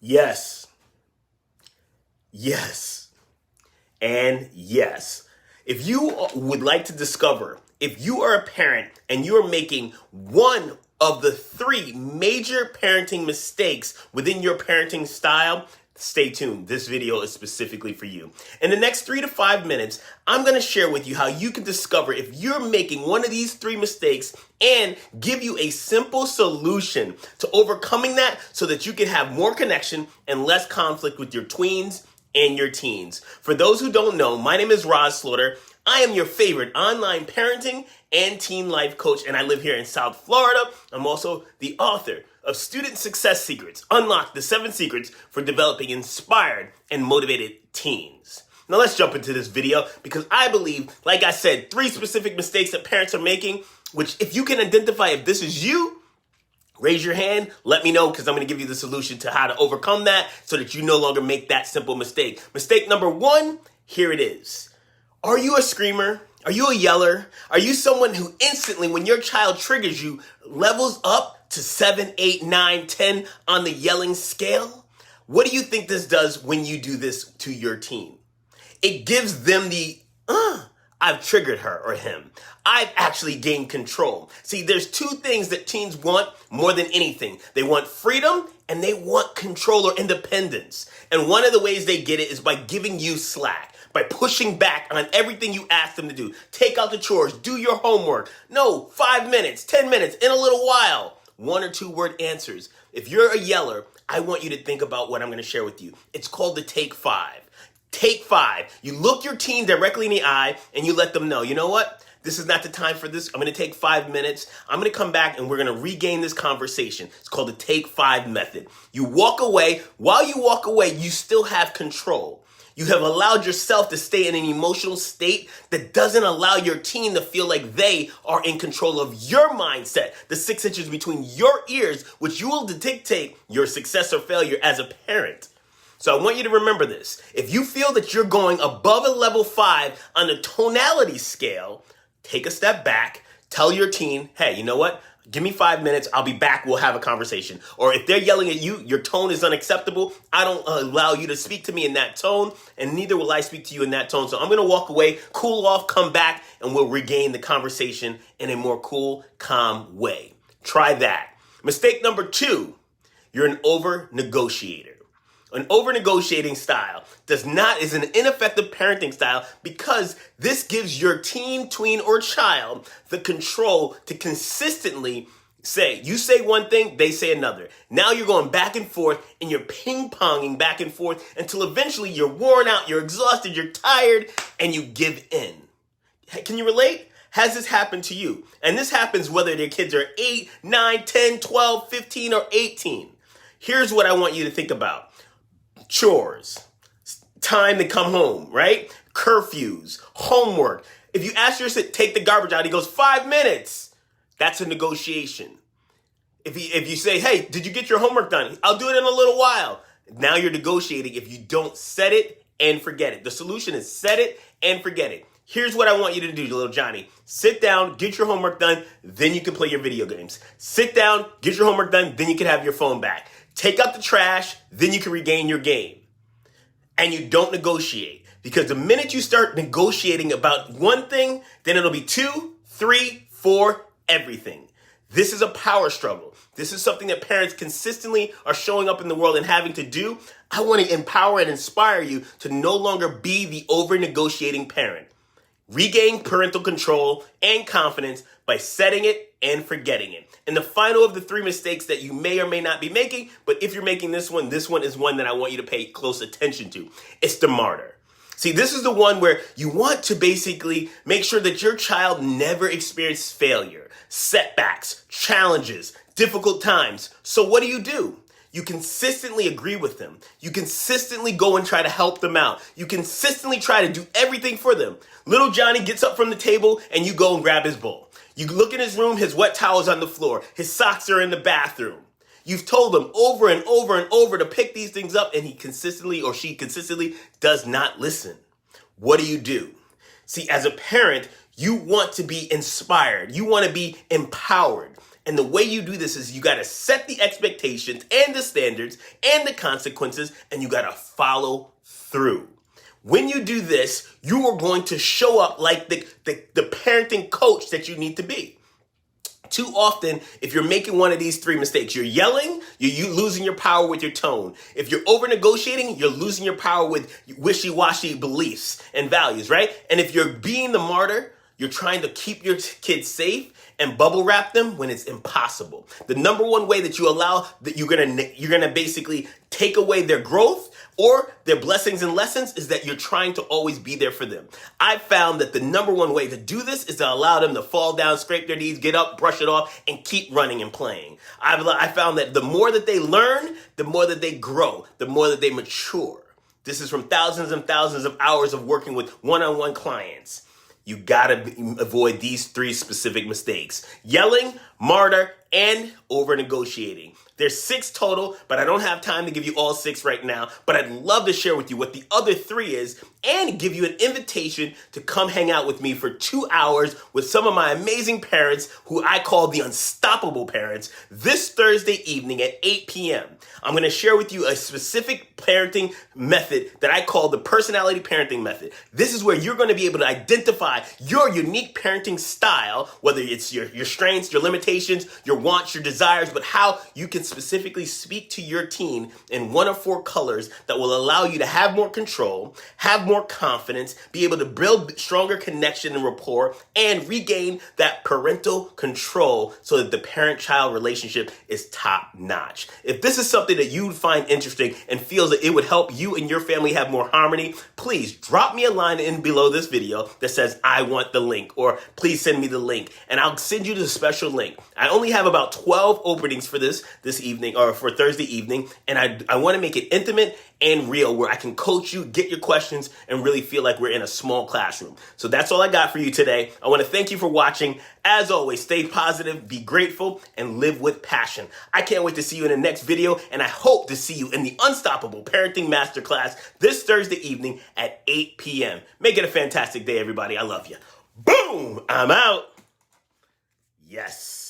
Yes, yes, and yes. If you would like to discover if you are a parent and you are making one of the three major parenting mistakes within your parenting style, stay tuned. This video is specifically for you. In the next 3 to 5 minutes, I'm going to share with you how you can discover if you're making one of these three mistakes and give you a simple solution to overcoming that so that you can have more connection and less conflict with your tweens and your teens. For those who don't know, my name is Rahz. I am your favorite online parenting and teen life coach, and I live here in South Florida. I'm also the author of Student Success Secrets, Unlock the 7 Secrets for Developing Inspired and Motivated Teens. Now let's jump into this video because I believe, like I said, 3 specific mistakes that parents are making, which if you can identify if this is you, raise your hand, let me know because I'm going to give you the solution to how to overcome that so that you no longer make that simple mistake. Mistake number 1, here it is. Are you a screamer? Are you a yeller? Are you someone who instantly, when your child triggers you, levels up to 7, 8, 9, 10 on the yelling scale? What do you think this does when you do this to your teen? It gives them the, I've triggered her or him. I've actually gained control. See, there's 2 things that teens want more than anything. They want freedom and they want control or independence. And one of the ways they get it is by giving you slack, by pushing back on everything you ask them to do. Take out the chores, do your homework. No, 5 minutes, 10 minutes, in a little while. 1 or 2 word answers. If you're a yeller, I want you to think about what I'm going to share with you. It's called the Take 5. Take 5. You look your teen directly in the eye and you let them know, you know what? This is not the time for this. I'm going to take 5 minutes. I'm going to come back and we're going to regain this conversation. It's called the Take 5 method. You walk away. While you walk away, you still have control. You have allowed yourself to stay in an emotional state that doesn't allow your teen to feel like they are in control of your mindset, the 6 inches between your ears, which you will dictate your success or failure as a parent. So I want you to remember this. If you feel that you're going above a level 5 on the tonality scale, take a step back, tell your teen, hey, you know what? Give me 5 minutes. I'll be back. We'll have a conversation. Or if they're yelling at you, your tone is unacceptable. I don't allow you to speak to me in that tone, and neither will I speak to you in that tone. So I'm going to walk away, cool off, come back, and we'll regain the conversation in a more cool, calm way. Try that. Mistake number 2, you're an over-negotiator. An over-negotiating style is an ineffective parenting style because this gives your teen, tween, or child the control to consistently say, you say one thing, they say another. Now you're going back and forth and you're ping-ponging back and forth until eventually you're worn out, you're exhausted, you're tired, and you give in. Can you relate? Has this happened to you? And this happens whether their kids are 8, 9, 10, 12, 15, or 18. Here's what I want you to think about. Chores, time to come home, right? Curfews, homework. If you ask your son, take the garbage out, he goes, 5 minutes. That's a negotiation. If you say, hey, did you get your homework done? I'll do it in a little while. Now you're negotiating if you don't set it and forget it. The solution is set it and forget it. Here's what I want you to do, little Johnny. Sit down, get your homework done, then you can play your video games. Sit down, get your homework done, then you can have your phone back. Take out the trash, then you can regain your game. And you don't negotiate. Because the minute you start negotiating about one thing, then it'll be 2, 3, 4, everything. This is a power struggle. This is something that parents consistently are showing up in the world and having to do. I want to empower and inspire you to no longer be the over-negotiating parent. Regain parental control and confidence by setting it and forgetting it. And the final of the 3 mistakes that you may or may not be making, but if you're making this one is one that I want you to pay close attention to. It's the Martyr. See, this is the one where you want to basically make sure that your child never experiences failure, setbacks, challenges, difficult times. So what do? You consistently agree with them. You consistently go and try to help them out. You consistently try to do everything for them. Little Johnny gets up from the table and you go and grab his bowl. You look in his room, his wet towel's on the floor. His socks are in the bathroom. You've told him over and over and over to pick these things up and he consistently or she consistently does not listen. What do? See, as a parent, you want to be inspired. You want to be empowered. And the way you do this is you got to set the expectations and the standards and the consequences, and you got to follow through. When you do this, you are going to show up like the parenting coach that you need to be. Too often, if you're making one of these three mistakes, you're yelling, you're losing your power with your tone. If you're over negotiating, you're losing your power with wishy-washy beliefs and values, right? And if you're being the martyr, you're trying to keep your kids safe and bubble wrap them when it's impossible. The number one way that you allow that you're gonna basically take away their growth or their blessings and lessons is that you're trying to always be there for them. I've found that the number one way to do this is to allow them to fall down, scrape their knees, get up, brush it off, and keep running and playing. I found that the more that they learn, the more that they grow, the more that they mature. This is from thousands and thousands of hours of working with one-on-one clients. You gotta avoid these three specific mistakes: yelling, martyr, and over negotiating. There's 6 total, but I don't have time to give you all 6 right now. But I'd love to share with you what the other 3 is and give you an invitation to come hang out with me for 2 hours with some of my amazing parents who I call the unstoppable parents this Thursday evening at 8 p.m. I'm going to share with you a specific parenting method that I call the personality parenting method. This is where you're going to be able to identify your unique parenting style, whether it's your strengths, your limitations, your wants, your desires, but how you can specifically speak to your teen in 1 of 4 colors that will allow you to have more control, have more confidence, be able to build stronger connection and rapport, and regain that parental control so that the parent-child relationship is top-notch. If this is something that you find interesting and feels that it would help you and your family have more harmony, please drop me a line in below this video that says, "I want the link," or "Please send me the link," and I'll send you the special link. I only have about 12 openings for this evening, or for Thursday evening, and I want to make it intimate and real where I can coach you, get your questions, and really feel like we're in a small classroom. So that's all I got for you today. I want to thank you for watching. As always, stay positive, be grateful, and live with passion. I can't wait to see you in the next video, and I hope to see you in the Unstoppable Parenting Masterclass this Thursday evening at 8 p.m. Make it a fantastic day, everybody. I love you. Boom! I'm out. Yes.